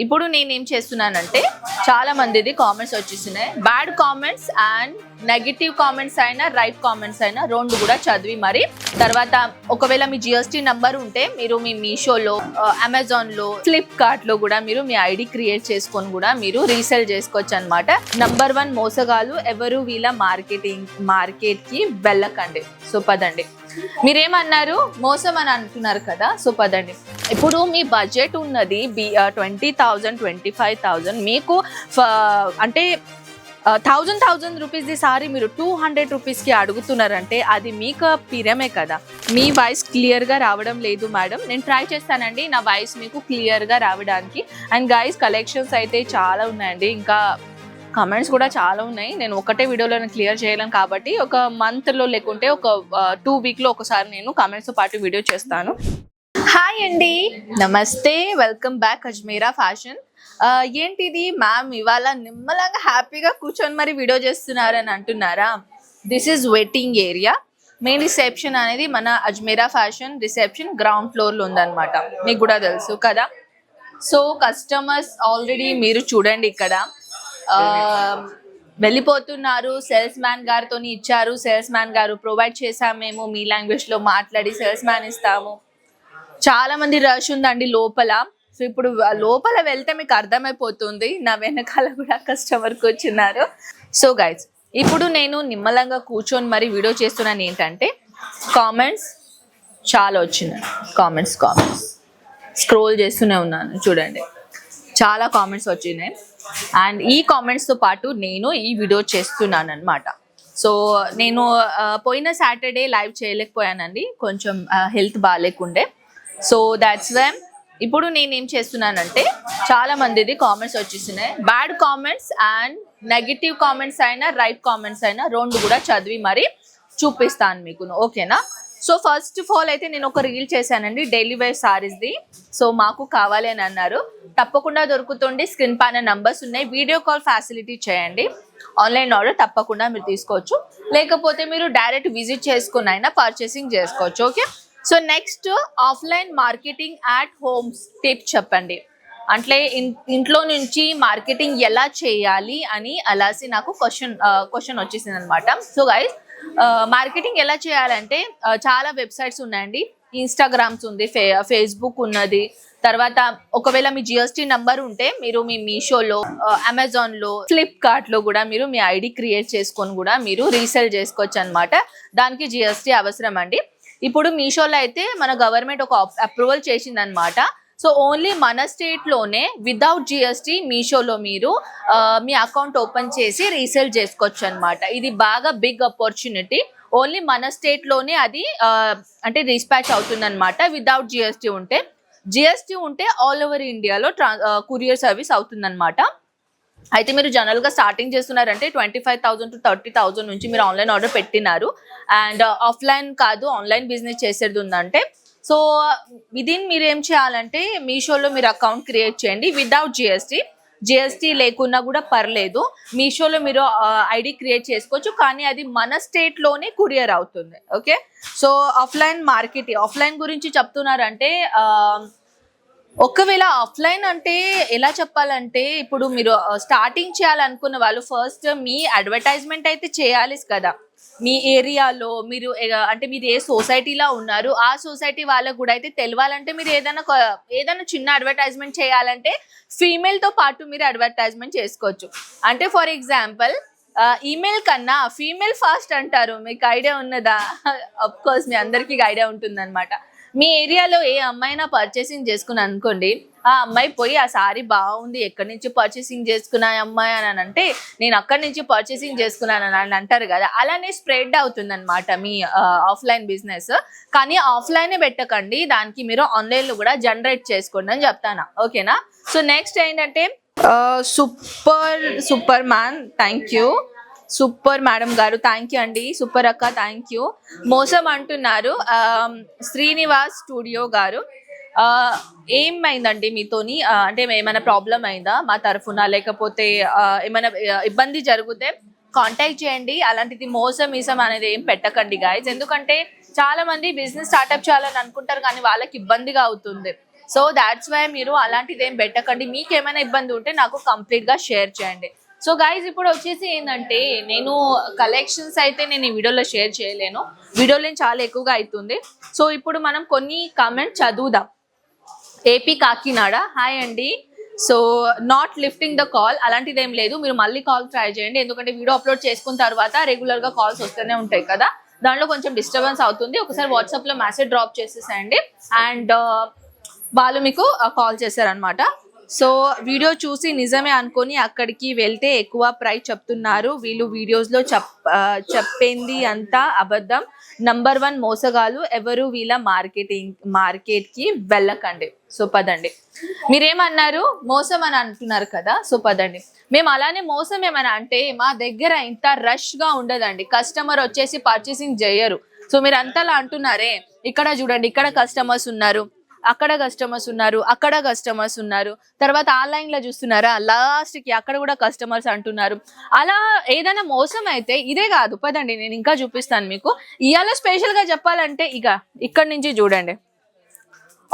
ఇప్పుడు నేనేం చేస్తున్నానంటే చాలా మందిది కామెంట్స్ వచ్చేసినాయి. Bad comments and negative comments అయినా రైట్ కామెంట్స్ అయినా రెండు కూడా చదివి మరి తర్వాత ఒకవేళ మీ జిఎస్టీ నంబర్ ఉంటే మీరు మీ మీషోలో, అమెజాన్లో, ఫ్లిప్కార్ట్లో కూడా మీరు మీ ఐడి క్రియేట్ చేసుకొని కూడా మీరు రీసేల్ చేసుకోవచ్చు అనమాట. నంబర్ 1 మోసగాళ్ళు ఎవరు వీళ్ళ మార్కెట్కి వెళ్ళకండి. సో పదండి. మీరేమన్నారు, మోసం అని అంటున్నారు కదా. సో పదండి. ఇప్పుడు మీ బడ్జెట్ ఉన్నది 20,000 25,000 మీకు అంటే 1,000 రూపీస్ ఈసారి మీరు 200 రూపీస్కి అడుగుతున్నారంటే అది మీకు పిరమే కదా. మీ వాయిస్ క్లియర్గా రావడం లేదు మేడం. నేను ట్రై చేస్తానండి నా వాయిస్ మీకు క్లియర్గా రావడానికి. అండ్ గైస్ కలెక్షన్స్ అయితే చాలా ఉన్నాయండి, ఇంకా కమెంట్స్ కూడా చాలా ఉన్నాయి. నేను ఒకటే వీడియోలో క్లియర్ చేయలేను కాబట్టి ఒక మంత్లో లేకుంటే ఒక 2 వీక్లో ఒకసారి నేను కమెంట్స్తో పాటు వీడియో చేస్తాను. హాయ్ అండి, నమస్తే, వెల్కమ్ బ్యాక్ అజ్మీరా ఫ్యాషన్. ఏంటిది మ్యామ్ ఇవాళ నిమ్మలంగా హ్యాపీగా కూర్చొని మరి వీడియో చేస్తున్నారని అంటున్నారా? This is waiting area. Main reception అనేది మన అజ్మీరా ఫ్యాషన్ రిసెప్షన్ గ్రౌండ్ ఫ్లోర్లో ఉందన్నమాట. మీకు కూడా తెలుసు కదా. సో కస్టమర్స్ ఆల్రెడీ మీరు చూడండి ఇక్కడ వెళ్ళిపోతున్నారు. సేల్స్ మ్యాన్ గారితో ఇచ్చారు, సేల్స్ మ్యాన్ గారు ప్రొవైడ్ చేసాము, మేము మీ లాంగ్వేజ్లో మాట్లాడి సేల్స్ మ్యాన్ ఇస్తాము. చాలా మంది రష్ ఉందండి లోపల. సో ఇప్పుడు లోపల వెళ్తే మీకు అర్థమైపోతుంది, నా వెనకాల కూడా కస్టమర్ కూర్చున్నారు. సో గైస్ ఇప్పుడు నేను నిమ్మలంగా కూర్చొని మరి వీడియో చేస్తున్నాను. ఏంటంటే కామెంట్స్ చాలా వచ్చినాయి. కామెంట్స్ స్క్రోల్ చేస్తూనే ఉన్నాను, చూడండి చాలా కామెంట్స్ వచ్చినాయి. అండ్ ఈ కామెంట్స్తో పాటు నేను ఈ వీడియో చేస్తున్నాను అనమాట. సో నేను పోయిన సాటర్డే లైవ్ చేయలేకపోయానండి, కొంచెం హెల్త్ బాగాలేకుండే. సో దాట్స్ వై ఇప్పుడు నేనేం చేస్తున్నానంటే చాలా మందిది కామెంట్స్ వచ్చేసినాయి. Bad comments and negative comments అయినా రైట్ కామెంట్స్ అయినా రెండు కూడా చదివి మరి చూపిస్తాను మీకు, ఓకేనా? సో ఫస్ట్ ఆఫ్ ఆల్ అయితే నేను ఒక రీల్ చేశానండి డైలీ వేర్ సారీస్ది. సో మాకు కావాలి అని అన్నారు, తప్పకుండా దొరుకుతుంది. స్క్రీన్ పైన నంబర్స్ ఉన్నాయి, వీడియో కాల్ ఫెసిలిటీ చేయండి. ఆన్లైన్ ఆర్డర్ తప్పకుండా మీరు తీసుకోవచ్చు, లేకపోతే మీరు డైరెక్ట్ విజిట్ చేసుకుని అయినా పర్చేసింగ్ చేసుకోవచ్చు. Okay. So next offline marketing at homes tip చెప్పండి. అంటే ఇంట్లో నుంచి మార్కెటింగ్ ఎలా చేయాలి అని అలాసి నాకు క్వశ్చన్ వచ్చేసింది అనమాట. సో గైస్ మార్కెటింగ్ ఎలా చేయాలంటే చాలా వెబ్సైట్స్ ఉన్నాయండి. ఇన్స్టాగ్రామ్స్ ఉంది, ఫేస్బుక్ ఉన్నది. తర్వాత ఒకవేళ మీ జిఎస్టీ నంబర్ ఉంటే మీరు మీ మీషోలో, అమెజాన్లో, ఫ్లిప్కార్ట్లో కూడా మీరు మీ ఐడి క్రియేట్ చేసుకొని కూడా మీరు రీసేల్ చేసుకోవచ్చు అనమాట. దానికి జిఎస్టీ అవసరం అండి. ఇప్పుడు మీషోలో అయితే మన గవర్నమెంట్ ఒక అప్రూవల్ చేసిందనమాట. సో ఓన్లీ మన స్టేట్లోనే వితౌట్ జిఎస్టీ మీషోలో మీరు మీ అకౌంట్ ఓపెన్ చేసి రీసేల్ చేసుకోవచ్చు అనమాట. ఇది బాగా బిగ్ ఆపర్చునిటీ. ఓన్లీ మన స్టేట్లోనే అది అంటే డిస్పాచ్ అవుతుందన్నమాట వితౌట్ జిఎస్టీ ఉంటే. జిఎస్టీ ఉంటే ఆల్ ఓవర్ ఇండియాలో కొరియర్ సర్వీస్ అవుతుందన్నమాట. అయితే మీరు జనరల్గా స్టార్టింగ్ చేస్తున్నారంటే 25,000 to 30,000 నుంచి మీరు ఆన్లైన్ ఆర్డర్ పెట్టినారు అండ్ ఆఫ్లైన్ కాదు ఆన్లైన్ బిజినెస్ చేసేది ఉందంటే, సో విదిన్ మీరు ఏం చేయాలంటే మీషోలో మీరు అకౌంట్ క్రియేట్ చేయండి వితౌట్ జిఎస్టీ లేకున్నా కూడా పర్లేదు. మీషోలో మీరు ఐడి క్రియేట్ చేసుకోవచ్చు, కానీ అది మన స్టేట్లోనే కొరియర్ అవుతుంది. ఓకే. సో ఆఫ్లైన్ గురించి చెప్తున్నారంటే ఒకవేళ ఆఫ్లైన్ అంటే ఎలా చెప్పాలంటే ఇప్పుడు మీరు స్టార్టింగ్ చేయాలనుకున్న వాళ్ళు ఫస్ట్ మీ అడ్వర్టైజ్మెంట్ అయితే చేయాలి కదా. మీ ఏరియాలో మీరు అంటే మీరు ఏ సొసైటీలో ఉన్నారు ఆ సొసైటీ వాళ్ళకు కూడా అయితే తెలవాలంటే మీరు ఏదైనా చిన్న అడ్వర్టైజ్మెంట్ చేయాలంటే ఫీమేల్తో పాటు మీరు అడ్వర్టైజ్మెంట్ చేసుకోవచ్చు. అంటే ఫర్ ఎగ్జాంపుల్ ఈమెయిల్ కన్నా ఫీమేల్ ఫాస్ట్ అంటారు, మీకు ఐడియా ఉన్నదా? అఫ్ కోర్స్ మీ అందరికీ ఐడియా ఉంటుందన్నమాట. మీ ఏరియాలో ఏ అమ్మాయినా పర్చేసింగ్ చేసుకుని అనుకోండి, ఆ అమ్మాయి పోయి ఆ సారీ బాగుంది ఎక్కడి నుంచి పర్చేసింగ్ చేసుకున్నా అమ్మాయి అని అంటే నేను అక్కడి నుంచి పర్చేసింగ్ చేసుకున్నాను అని అంటారు కదా. అలానే స్ప్రెడ్ అవుతుంది అనమాట మీ ఆఫ్లైన్ బిజినెస్. కానీ ఆఫ్లైనే పెట్టకండి, దానికి మీరు ఆన్లైన్లో కూడా జనరేట్ చేసుకోండి అని చెప్తాను, ఓకేనా? సో నెక్స్ట్ ఏంటంటే super man, thank you. Super madam గారు, థ్యాంక్ యూ అండి. సూపర్ అక్క, థ్యాంక్ యూ. మోసం అంటున్నారు శ్రీనివాస్ స్టూడియో గారు. ఏమైందండి మీతోని? అంటే ఏమైనా ప్రాబ్లం అయిందా మా తరఫున, లేకపోతే ఏమైనా ఇబ్బంది జరిగితే కాంటాక్ట్ చేయండి. అలాంటిది మోసం అనేది ఏం పెట్టకండి గైజ్. ఎందుకంటే చాలా మంది బిజినెస్ స్టార్ట్అప్ చేయాలని అనుకుంటారు కానీ వాళ్ళకి ఇబ్బందిగా అవుతుంది. సో దాట్స్ వై మీరు అలాంటిది ఏం పెట్టకండి. మీకు ఏమైనా ఇబ్బంది ఉంటే నాకు కంప్లీట్గా షేర్ చేయండి. సో గైజ్ ఇప్పుడు వచ్చేసి ఏంటంటే నేను కలెక్షన్స్ అయితే నేను ఈ వీడియోలో షేర్ చేయలేను, వీడియోలో చాలా ఎక్కువగా అవుతుంది. సో ఇప్పుడు మనం కొన్ని కామెంట్ చదువుదాం. ఏపీ కాకినాడ, హాయ్ అండి. So not lifting the call, అలాంటిది ఏం లేదు, మీరు మళ్ళీ కాల్ ట్రై చేయండి. ఎందుకంటే వీడియో అప్లోడ్ చేసుకున్న తర్వాత రెగ్యులర్గా కాల్స్ వస్తూనే ఉంటాయి కదా, దాంట్లో కొంచెం డిస్టర్బెన్స్ అవుతుంది. ఒకసారి వాట్సాప్లో మెసేజ్ డ్రాప్ చేసేసేయండి అండ్ వాళ్ళు మీకు కాల్ చేశారనమాట. సో వీడియో చూసి నిజమే అనుకొని అక్కడికి వెళ్తే ఎక్కువ ప్రైస్ చెప్తున్నారు వీళ్ళు, వీడియోస్లో చెప్పింది అంతా అబద్ధం, నంబర్ 1 మోసగాళ్ళు, ఎవరు వీళ్ళ మార్కెట్కి వెళ్ళకండి. సో పదండి, మీరేమన్నారు మోసం అని అంటున్నారు కదా, సో పదండి. మేము అలానే మోసం ఏమన్నా అంటే మా దగ్గర ఇంత రష్గా ఉండదండి, కస్టమర్ వచ్చేసి పర్చేసింగ్ చేయరు. సో మీరు అంతలా అంటున్నారే, ఇక్కడ చూడండి, ఇక్కడ కస్టమర్స్ ఉన్నారు, అక్కడ కస్టమర్స్ ఉన్నారు, అక్కడ కస్టమర్స్ ఉన్నారు, తర్వాత ఆన్లైన్ లో చూస్తున్నారా లాస్ట్ కి అక్కడ కూడా కస్టమర్స్ అంటున్నారు. అలా ఏదైనా మోసం అయితే ఇదే కాదు, పదండి నేను ఇంకా చూపిస్తాను మీకు. ఇవాళ స్పెషల్ గా చెప్పాలంటే ఇక్కడ నుంచి చూడండి,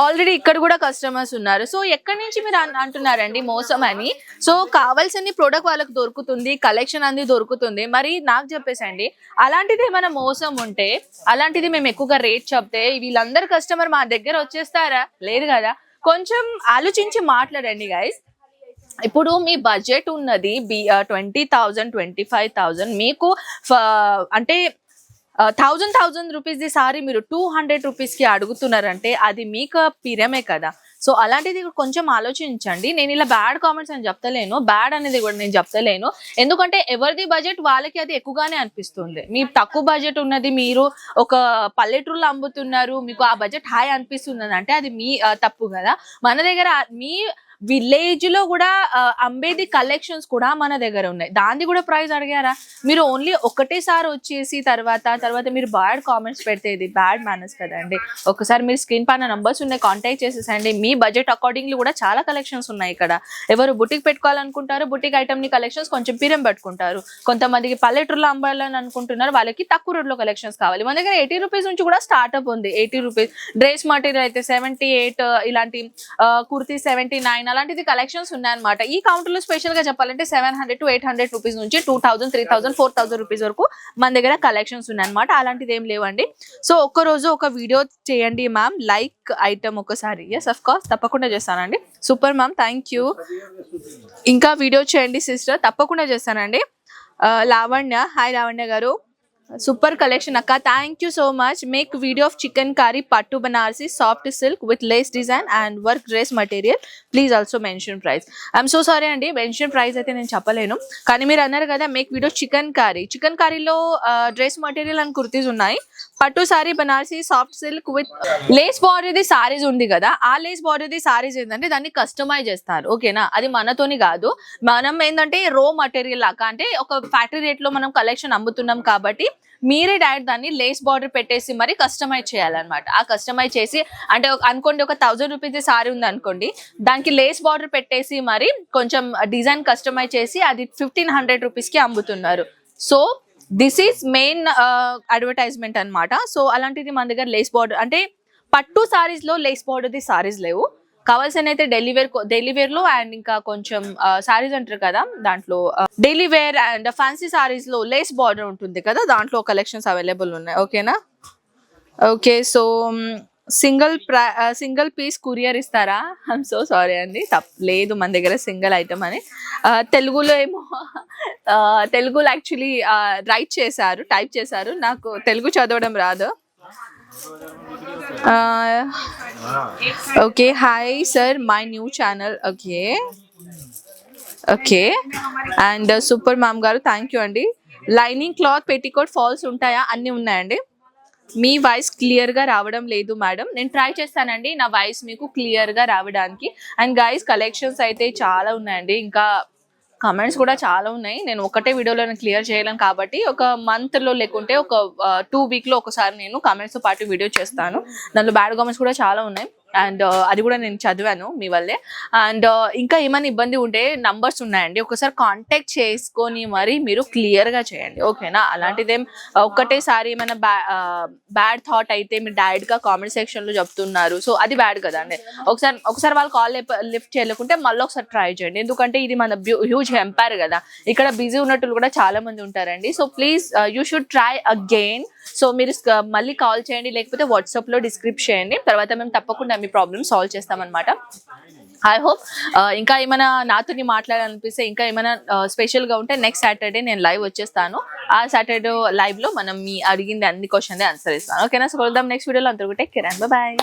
ఆల్రెడీ ఇక్కడ కూడా కస్టమర్స్ ఉన్నారు. సో ఎక్కడి నుంచి మీరు అంటున్నారండి మోసం అని? సో కావాల్సిన ప్రోడక్ట్ వాళ్ళకి దొరుకుతుంది, కలెక్షన్ అనేది దొరుకుతుంది, మరి నాకు చెప్పేసండి అలాంటిది ఏమైనా మోసం ఉంటే, అలాంటిది మేము ఎక్కువగా రేట్ చెప్తే వీళ్ళందరూ కస్టమర్ మా దగ్గర వచ్చేస్తారా? లేదు కదా. కొంచెం ఆలోచించి మాట్లాడండి గైస్. ఇప్పుడు మీ బడ్జెట్ ఉన్నది 20,000 25,000, మీకు అంటే 1,000 రూపీస్ది సారీ మీరు 200 రూపీస్కి అడుగుతున్నారంటే అది మీకు పిరమే కదా. సో అలాంటిది కొంచెం ఆలోచించండి. నేను ఇలా బ్యాడ్ కామెంట్స్ అని చెప్తలేను, బ్యాడ్ అనేది కూడా నేను చెప్తలేను, ఎందుకంటే ఎవరిది బడ్జెట్ వాళ్ళకి అది ఎక్కువగానే అనిపిస్తుంది. మీ తక్కువ బడ్జెట్ ఉన్నది, మీరు ఒక పల్లెటూరులో అమ్ముతున్నారు, మీకు ఆ బడ్జెట్ హై అనిపిస్తుంది అంటే అది మీ తప్పు కదా. మన దగ్గర మీ విలేజ్ లో కూడా అంబేది కలెక్షన్స్ కూడా మన దగ్గర ఉన్నాయి, దాన్ని కూడా ప్రైస్ అడిగారా మీరు? ఓన్లీ ఒకటేసారి వచ్చేసి తర్వాత మీరు బ్యాడ్ కామెంట్స్ పెడితే ఇది బ్యాడ్ మేనర్స్ కదండి. ఒకసారి మీరు స్క్రీన్ పైన నంబర్స్ ఉన్నాయి, కాంటాక్ట్ చేసేసండి. మీ బడ్జెట్ అకార్డింగ్లీ కూడా చాలా కలెక్షన్స్ ఉన్నాయి ఇక్కడ. ఎవరు బుటిక్ పెట్టుకోవాలనుకుంటారు, బుటిక్ ఐటమ్ ని కలెక్షన్స్ కొంచెం పిరం పెట్టుకుంటారు, కొంతమందికి పల్లెటూరులో అమ్మాలని అనుకుంటున్నారు, వాళ్ళకి తక్కువ రేట్లో కలెక్షన్స్ కావాలి. మన దగ్గర 80 రూపీస్ నుంచి కూడా స్టార్ట్అప్ ఉంది. 80 రూపీస్ డ్రెస్ మెటీరియల్ అయితే 78, ఇలాంటి కుర్తీ 79, అలాంటిది కలెక్షన్స్ ఉన్నాయన్నమాట. ఈ కౌంటర్ లో స్పెషల్ గా చెప్పాలంటే 700 to 800 రూపీస్ నుంచి 2,000 3,000 4,000 రూపీస్ వరకు మన దగ్గర కలెక్షన్స్ ఉన్నాయన్నమాట. అలాంటిది ఏం లేవండి. సో ఒక్కరోజు ఒక వీడియో చేయండి మ్యామ్, లైక్ ఐటమ్ ఒకసారి. ఎస్ అఫ్ కోర్స్ తప్పకుండా చేస్తానండి. Super ma'am, thank you. ఇంకా వీడియో చేయండి సిస్టర్, తప్పకుండా చేస్తానండి. లావణ్య, హాయ్ లావణ్య గారు, సూపర్ కలెక్షన్ అక్క, thank you so much. Make video of chicken curry pattu Banarasi soft silk with lace design and work dress material, please also mention price. I'm so sorry అండి, mention price అయితే నేను చెప్పలేను, కానీ మీరు అన్నారు కదా make video chicken curry. Chicken కర్రీలో dress material and kurtis ఉన్నాయి, pattu sari Banarasi soft silk with lace బార్డర్ది సారీస్ ఉంది కదా, ఆ లేస్ బార్డర్ది సారీస్ ఏంటంటే దాన్ని కస్టమైజ్ చేస్తారు, ఓకేనా. అది మనతోని కాదు, మనం ఏంటంటే రో మెటీరియల్ లాగా, అంటే ఒక ఫ్యాక్టరీ రేట్లో మనం కలెక్షన్ అమ్ముతున్నాం కాబట్టి మీరే డైరెక్ట్ దాన్ని లేస్ బార్డర్ పెట్టేసి మరి కస్టమైజ్ చేయాలన్నమాట. ఆ కస్టమైజ్ చేసి అంటే అనుకోండి ఒక 1,000 రూపీస్ సారీ ఉంది అనుకోండి, దానికి లేస్ బార్డర్ పెట్టేసి మరి కొంచెం డిజైన్ కస్టమైజ్ చేసి అది 1,500 రూపీస్కి అమ్ముతున్నారు. So this is main advertisement అనమాట. సో అలాంటిది మన దగ్గర లేస్ బార్డర్ అంటే పట్టు సారీస్ లో లేస్ బార్డర్ది సారీస్ లేవు, కావాల్సిన అయితే డైలీ వేర్ లో అండ్ ఇంకా కొంచెం సారీస్ అంటారు కదా, దాంట్లో daily wear and fancy saris లో లేస్ బార్డర్ ఉంటుంది కదా, దాంట్లో కలెక్షన్స్ అవైలబుల్ ఉన్నాయి, ఓకేనా. Okay, so single piece courier ఇస్తారా? ఐఎమ్ సో సారీ అండి, తప్పలేదు మన దగ్గర సింగిల్ ఐటమ్ అని. తెలుగులో ఏమో తెలుగులో యాక్చువల్లీ టైప్ చేశారు, నాకు తెలుగు చదవడం రాదు. Okay, hi sir, my new channel. Okay and super ma'am గారు, థ్యాంక్ యూ అండి. లైనింగ్ క్లాత్ పెట్టికోట్ ఫాల్స్ ఉంటాయా? అన్నీ ఉన్నాయండి. మీ వాయిస్ క్లియర్గా రావడం లేదు మేడం, నేను ట్రై చేస్తానండి నా వాయిస్ మీకు క్లియర్గా రావడానికి. అండ్ గైస్ కలెక్షన్స్ అయితే చాలా ఉన్నాయండి, ఇంకా కమెంట్స్ కూడా చాలా ఉన్నాయి. నేను ఒకటే వీడియోలో క్లియర్ చేయలేను కాబట్టి ఒక మంత్లో లేకుంటే ఒక 2 వీక్లో ఒకసారి నేను కమెంట్స్తో పాటు వీడియో చేస్తాను. దాంట్లో బ్యాడ్ కామెంట్స్ కూడా చాలా ఉన్నాయి. అండ్ అది కూడా నేను చదివాను మీ వల్లే. అండ్ ఇంకా ఏమైనా ఇబ్బంది ఉంటే నంబర్స్ ఉన్నాయండి, ఒకసారి కాంటాక్ట్ చేసుకొని మరి మీరు క్లియర్గా చేయండి, ఓకేనా? అలాంటిదేం ఒక్కటేసారి ఏమైనా బ్యాడ్ థాట్ అయితే మీరు డైరెక్ట్గా కామెంట్ సెక్షన్లో చెప్తున్నారు, సో అది బ్యాడ్ కదా అండి. ఒకసారి వాళ్ళు కాల్ లిఫ్ట్ చేయలేకుంటే మళ్ళీ ఒకసారి ట్రై చేయండి, ఎందుకంటే ఇది మన హ్యూజ్ ఎంపైర్ కదా, ఇక్కడ బిజీ ఉన్నట్టు కూడా చాలా మంది ఉంటారండి. So please you should try again. So మీరు మళ్ళీ కాల్ చేయండి, లేకపోతే వాట్సాప్లో డిస్క్రిప్ట్ చేయండి, తర్వాత మేము తప్పకుండా మీ ప్రాబ్లమ్ సాల్వ్ చేస్తామన్నమాట. ఐ హోప్ ఇంకా ఏమైనా నాతో మాట్లాడాలనిపిస్తే, ఇంకా ఏమైనా స్పెషల్గా ఉంటే నెక్స్ట్ సాటర్డే నేను లైవ్ వచ్చేస్తాను. ఆ సాటర్డే లైవ్లో మనం మీ అడిగింది అన్ని క్వశ్చన్ ఆన్సర్ ఇస్తాను, ఓకేనా? సో కలుద్దాం నెక్స్ట్ వీడియోలో. అందరూ టేక్ కేర్ అండ్ బాయ్.